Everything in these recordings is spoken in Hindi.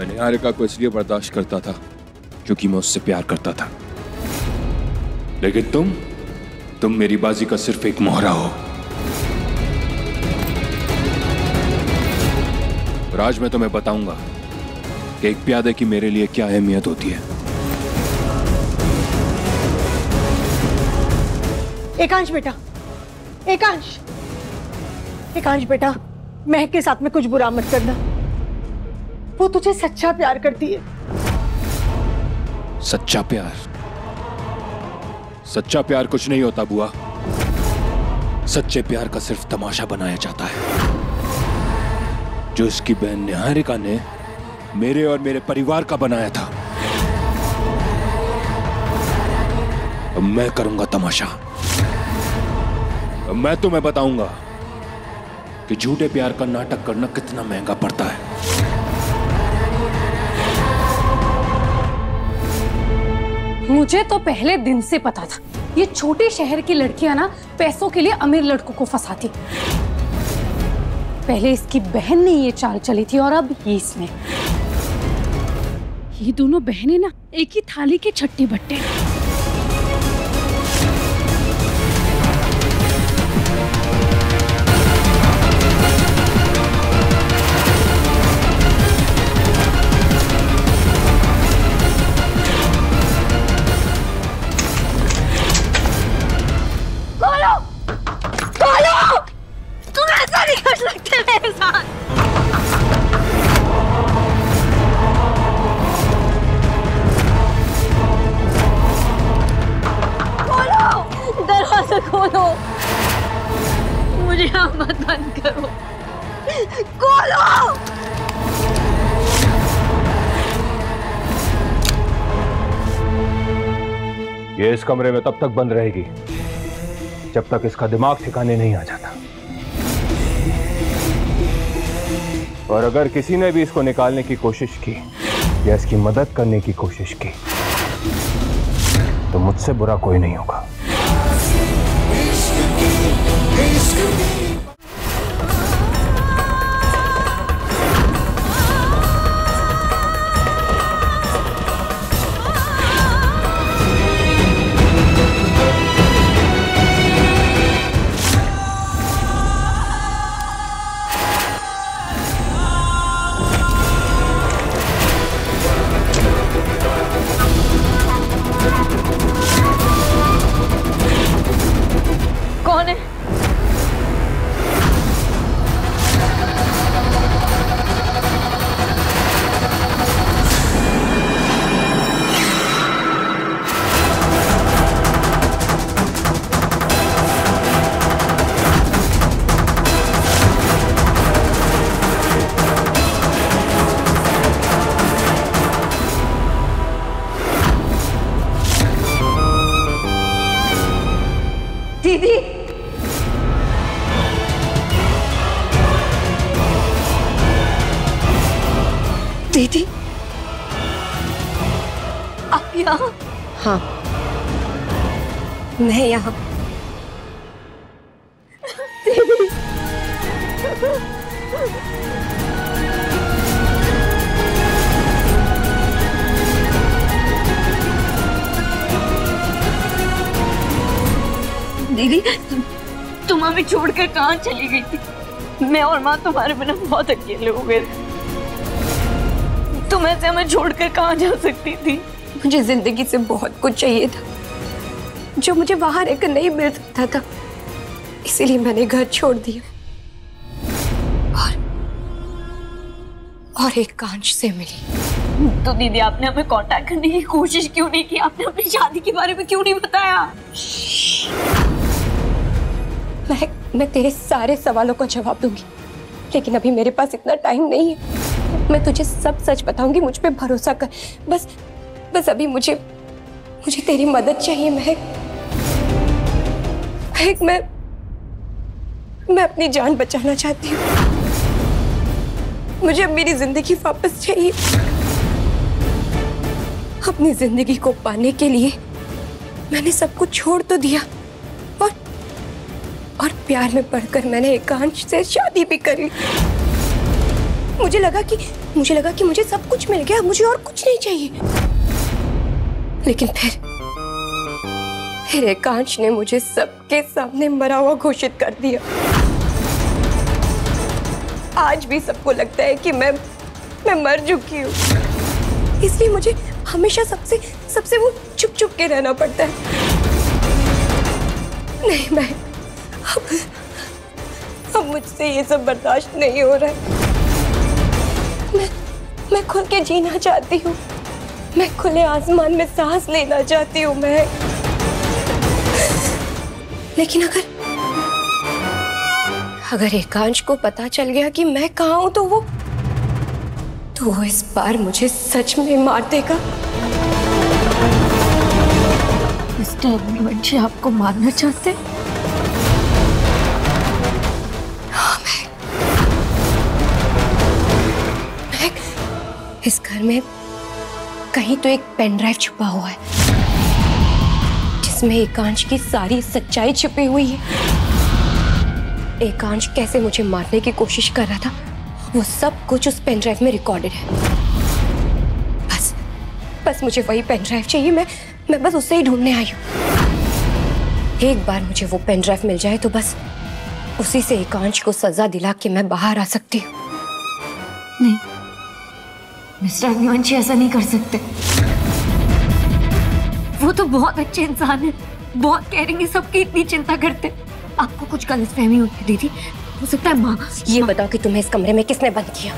मैं निहारिका को इसलिए बर्दाश्त करता था क्योंकि मैं उससे प्यार करता था, लेकिन तुम मेरी बाजी का सिर्फ एक मोहरा हो। और आज मैं तुम्हें बताऊंगा कि एक प्यादे की मेरे लिए क्या अहमियत होती है। एकांश बेटा, एकांश बेटा, महक के साथ में कुछ बुरा मत करना। वो तुझे सच्चा प्यार करती है। सच्चा प्यार कुछ नहीं होता बुआ। सच्चे प्यार का सिर्फ तमाशा बनाया जाता है, जो उसकी बहन निहारिका ने मेरे और मेरे परिवार का बनाया था। अब मैं करूंगा तमाशा। अब मैं तुम्हें बताऊंगा कि झूठे प्यार का नाटक करना कितना महंगा पड़ता है। मुझे तो पहले दिन से पता था ये छोटे शहर की लड़कियां ना पैसों के लिए अमीर लड़कों को फंसाती। पहले इसकी बहन ने ये चाल चली थी और अब ये इसने। ये दोनों बहनें ना एक ही थाली के छट्टे बट्टे। खोलो, मुझे मत बंद करो, खोलो। ये इस कमरे में तब तक बंद रहेगी जब तक इसका दिमाग ठिकाने नहीं आ जाता। और अगर किसी ने भी इसको निकालने की कोशिश की या इसकी मदद करने की कोशिश की तो मुझसे बुरा कोई नहीं होगा। दीदी, दीदी, आप यहाँ? हाँ, मैं यहाँ। दीदी, तुम हमें छोड़कर कहाँ चली गई थी? मैं और माँ तुम्हारे बिना बहुत अकेले हो गए। तुम ऐसे हमें छोड़कर कहाँ जा सकती थी? मुझे जिंदगी से बहुत कुछ चाहिए था जो मुझे वहां रहकर नहीं मिल सकता था, इसीलिए मैंने घर छोड़ दिया और एक कांच से मिली। तो दीदी, आपने हमें कांटेक्ट करने की कोशिश क्यों नहीं की? आपने अपनी शादी के बारे में क्यों नहीं बताया? मैं तेरे सारे सवालों का जवाब दूंगी, लेकिन अभी मेरे पास इतना टाइम नहीं है। मैं तुझे सब सच बताऊंगी, मुझ पे भरोसा कर। बस अभी मुझे तेरी मदद चाहिए महक। मैं अपनी जान बचाना चाहती हूँ। मुझे मेरी जिंदगी वापस चाहिए। अपनी जिंदगी को पाने के लिए मैंने सब कुछ छोड़ तो दिया और प्यार में पड़कर मैंने एकांश से शादी भी कर ली। मुझे लगा कि मुझे सब कुछ मिल गया, मुझे और कुछ नहीं चाहिए। लेकिन फिर एकांश ने मुझे सबके सामने मरा हुआ घोषित कर दिया। आज भी सबको लगता है कि मैं मर चुकी हूँ, इसलिए मुझे हमेशा सबसे वो चुप के रहना पड़ता है। नहीं, अब मुझसे ये सब बर्दाश्त नहीं हो रहा है। मैं खुल के जीना चाहती हूँ, मैं खुले आसमान में सांस लेना चाहती हूँ मैं। लेकिन अगर एकांश को पता चल गया कि मैं कहाँ हूँ तो वो इस बार मुझे सच में मार देगा। मिस्टर अग्निवंशी आपको मारना चाहते? हाँ, मैं इस घर में कहीं तो एक पेन ड्राइव छुपा हुआ है जिसमें एकांश की सारी सच्चाई छुपी हुई है। एकांश कैसे मुझे मारने की कोशिश कर रहा था वो सब कुछ उस पेन ड्राइव में रिकॉर्डेड है। बस मुझे वही पेन ड्राइव चाहिए, मैं बस उससे ही ढूंढने आई हूँ। एक बार मुझे वो पेन ड्राइव मिल जाए तो बस उसी से एकांश को सजा दिला के मैं बाहर आ सकती हूँ। नहीं मिस्टर अग्निवंशी, ऐसा नहीं कर सकते। वो तो बहुत अच्छे इंसान है, बहुत केयरिंग है, सबकी इतनी चिंता करते। आपको कुछ गलतफहमी होती दीदी, हो सकता है माँ। ये बताओ कि तुम्हें इस कमरे में किसने बंद किया?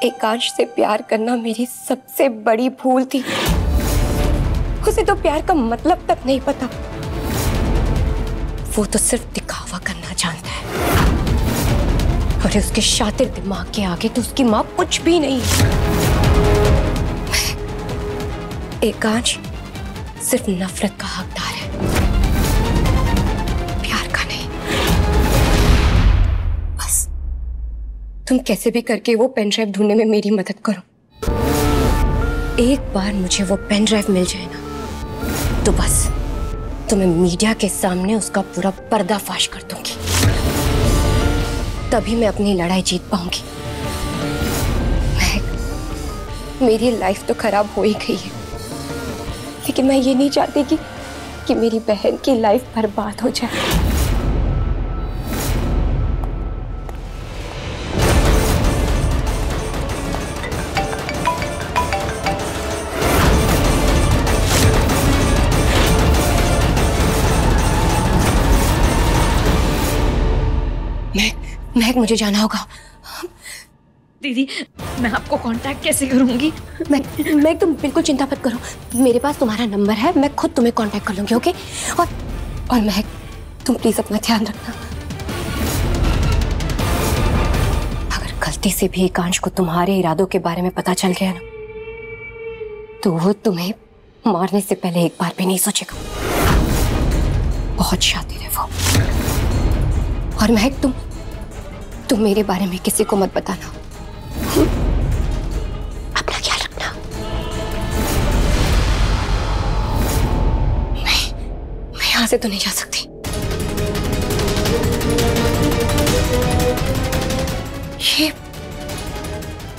एकांश से प्यार करना मेरी सबसे बड़ी भूल थी। उसे तो प्यार का मतलब तक नहीं पता, वो तो सिर्फ दिखावा करना जानता है। और उसके शातिर दिमाग के आगे तो उसकी माँ कुछ भी नहीं। एकांश सिर्फ नफरत का हकदार है, प्यार का नहीं। बस तुम कैसे भी करके वो पेन ड्राइव ढूंढने में मेरी मदद करो। एक बार मुझे वो पेन ड्राइव मिल जाए ना तो बस तुम्हें मीडिया के सामने उसका पूरा पर्दाफाश कर दूंगी। तभी मैं अपनी लड़ाई जीत पाऊंगी। मेरी लाइफ तो खराब हो ही गई है, लेकिन मैं ये नहीं चाहती कि मेरी बहन की लाइफ बर्बाद हो जाए। महक, मुझे जाना होगा। दीदी मैं आपको कांटेक्ट कैसे करूंगी? महक तुम बिल्कुल चिंता मत करो, मेरे पास तुम्हारा नंबर है, मैं खुद तुम्हें कांटेक्ट कर लूंगी। ओके? और महक तुम प्लीज अपना ध्यान रखना। अगर गलती से भी एकांश को तुम्हारे इरादों के बारे में पता चल गया ना तो वो तुम्हें मारने से पहले एक बार भी नहीं सोचेगा। बहुत शातिर है वो। और महक तुम मेरे बारे में किसी को मत बताना। अपना ख्याल रखना। मैं यहां से तो नहीं जा सकती।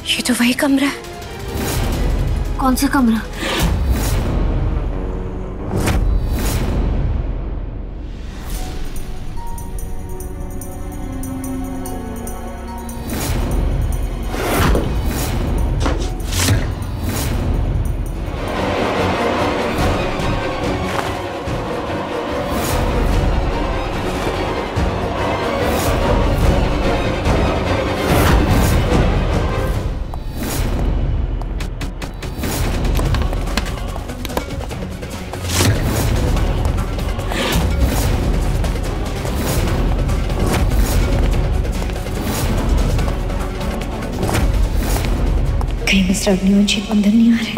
ये तो वही कमरा है। कौन सा कमरा? कहीं मिस्टर अग्निवंशी अंदर नहीं आ रहे?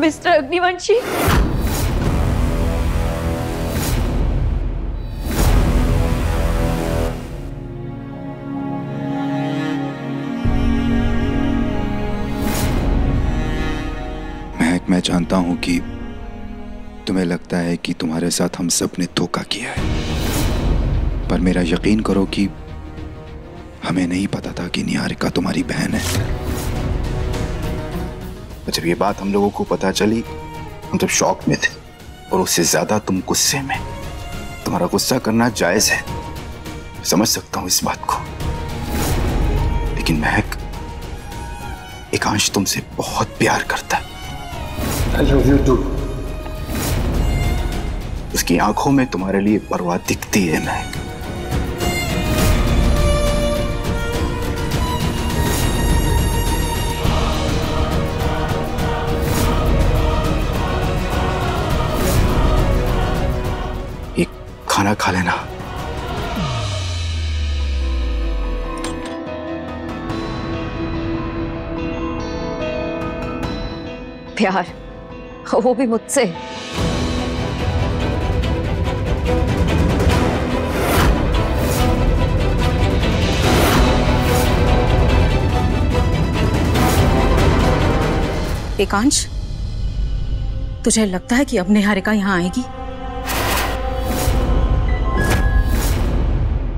मिस्टर अग्निवंशी, मैं जानता हूं कि तुम्हें लगता है कि तुम्हारे साथ हम सब ने धोखा किया है, पर मेरा यकीन करो कि हमें नहीं पता था कि निहारिका तुम्हारी बहन है। जब ये बात हम लोगों को पता चली, हम सब शॉक में थे, और उससे ज्यादा तुम गुस्से में। तुम्हारा गुस्सा करना जायज है, समझ सकता हूं इस बात को, लेकिन महक, एकांश तुमसे बहुत प्यार करता है। I love you too. उसकी आंखों में तुम्हारे लिए परवाह दिखती है महक। ये खाना खा लेना। प्यार, वो भी मुझसे। एकांश, तुझे लगता है कि अब निहारिका यहाँ आएगी?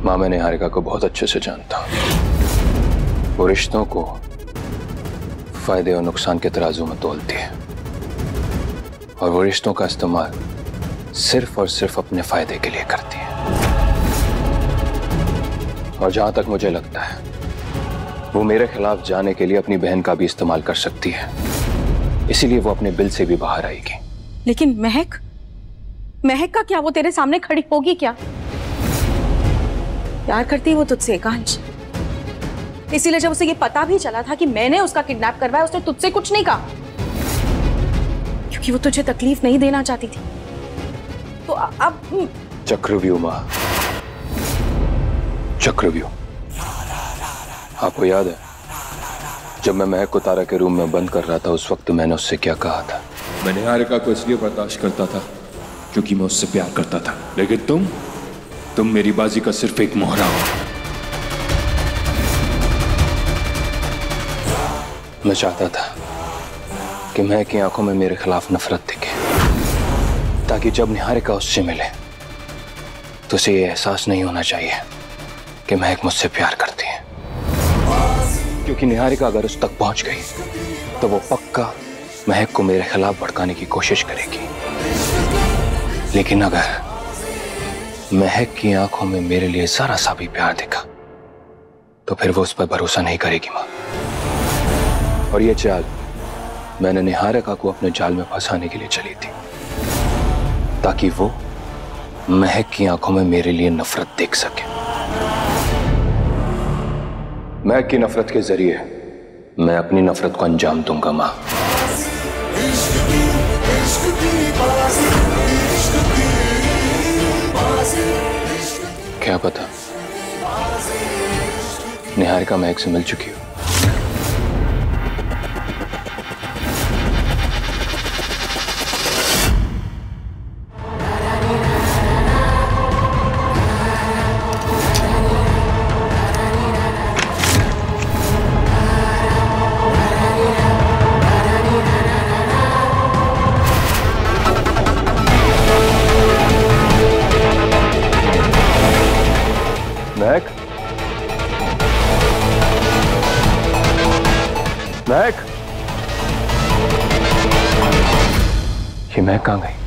माँ, मैं निहारिका को बहुत अच्छे से जानता हूँ। वो रिश्तों को फायदे और नुकसान के तराजू में तोलती है, और वो रिश्तों का इस्तेमाल सिर्फ और सिर्फ अपने फायदे के लिए करती है। और जहां तक मुझे लगता है, वो मेरे खिलाफ जाने के लिए अपनी बहन का भी इस्तेमाल कर सकती है, इसीलिए वो अपने बिल से भी बाहर आएगी। लेकिन महक, महक का क्या? वो तेरे सामने खड़ी होगी क्या? प्यार करती है वो तुझसे एकांश, इसीलिए जब उसे ये पता भी चला था कि मैंने उसका किडनैप करवाया, उसने तुझसे कुछ नहीं कहा, क्योंकि वो तुझे तकलीफ नहीं देना चाहती थी। तो अब चक्रव्यूह माँ, चक्रव्यूह। आपको याद है जब मैं महक को तारा के रूम में बंद कर रहा था, उस वक्त मैंने उससे क्या कहा था? मैं निहारिका को इसलिए बर्दाश्त करता था क्योंकि मैं उससे प्यार करता था, लेकिन तुम मेरी बाजी का सिर्फ एक मोहरा हो। मैं चाहता था कि महक की आंखों में मेरे खिलाफ नफरत दिखे, ताकि जब निहारिका उससे मिले तो उसे ये एहसास नहीं होना चाहिए कि महक मुझसे प्यार करती है। क्योंकि निहारिका अगर उस तक पहुंच गई तो वो पक्का महक को मेरे खिलाफ भड़काने की कोशिश करेगी। लेकिन अगर महक की आंखों में मेरे लिए जरा सा भी प्यार दिखा तो फिर वो उस पर भरोसा नहीं करेगी मां। और ये चाल मैंने निहारिका को अपने जाल में फंसाने के लिए चली थी, ताकि वो महक की आंखों में मेरे लिए नफरत देख सके। महक की नफरत के जरिए मैं अपनी नफरत को अंजाम दूंगा मां। क्या पता निहारिका महक से मिल चुकी हो। महक, महक, ये महक कहाँ गई?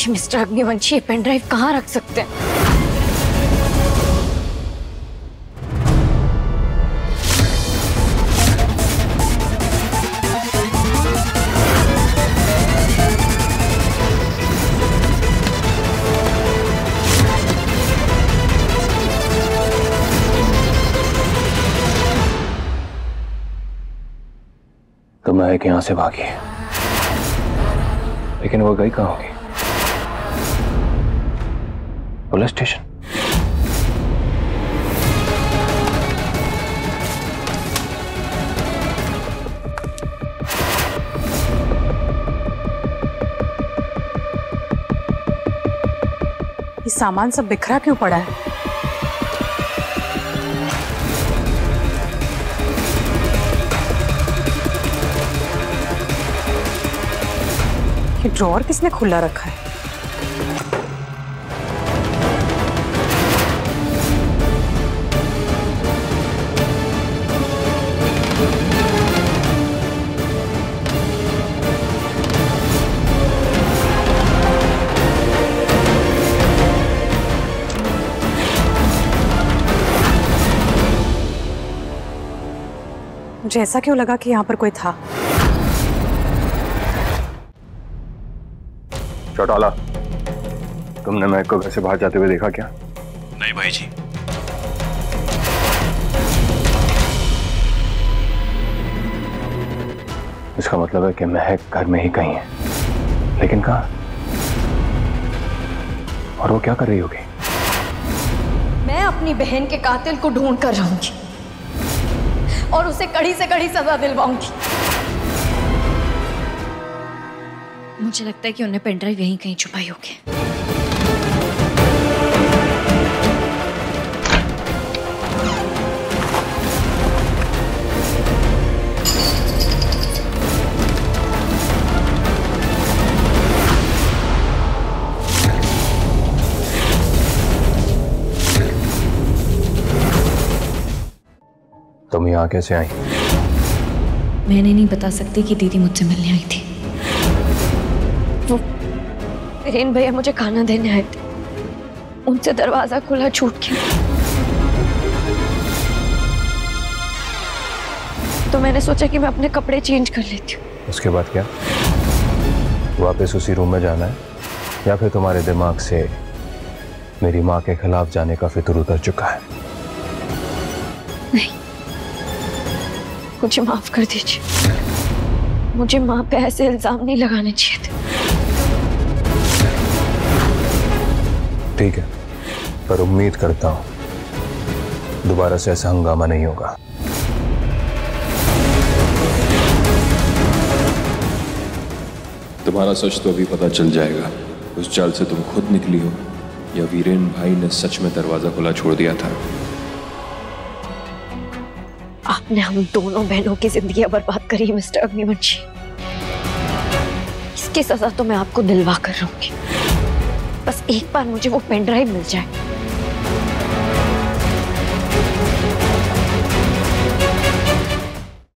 मिस्टर अग्निवंशी, पेन ड्राइव कहाँ रख सकते हैं? महक यहां से भागी, लेकिन वो गई कहां होगी? Police station. ये सामान सब बिखरा क्यों पड़ा है? ये ड्रॉअर किसने खुला रखा है? मुझे ऐसा क्यों लगा कि यहाँ पर कोई था? चौटाला, तुमने महक को घर से बाहर जाते हुए देखा क्या? नहीं भाई जी। इसका मतलब है कि महक घर में ही कहीं है, लेकिन कहाँ? और वो क्या कर रही होगी? मैं अपनी बहन के कातिल को ढूंढ कर रहूंगी और उसे कड़ी से कड़ी सजा दिलवाऊंगी। मुझे लगता है कि उन्हें पेन ड्राइव यहीं कहीं छुपाई होगी। तुम यहाँ कैसे आई? मैंने नहीं बता सकती कि दीदी मुझसे मिलने आई थी। वो वीरेन भैया मुझे खाना देने आए थे, उनसे दरवाजा खुला छूट गया, तो मैंने सोचा कि मैं अपने कपड़े चेंज कर लेती हूँ। उसके बाद क्या? वापस उसी रूम में जाना है या फिर तुम्हारे दिमाग से मेरी माँ के खिलाफ जाने का फिक्र उतर चुका है? नहीं, मुझे माफ कर दीजिए। मुझे माँ पे ऐसे इल्जाम नहीं लगाने चाहिए थे। ठीक है, पर उम्मीद करता हूं दोबारा से ऐसा हंगामा नहीं होगा। तुम्हारा सच तो अभी पता चल जाएगा। उस चाल से तुम खुद निकली हो या वीरेन भाई ने सच में दरवाजा खुला छोड़ दिया था? आपने हम दोनों बहनों की जिंदगी बर्बाद करी मिस्टर अग्निवंशी। इसकी सजा तो मैं आपको दिलवा कर रहूंगी। बस एक बार मुझे वो पेन ड्राइव मिल जाए,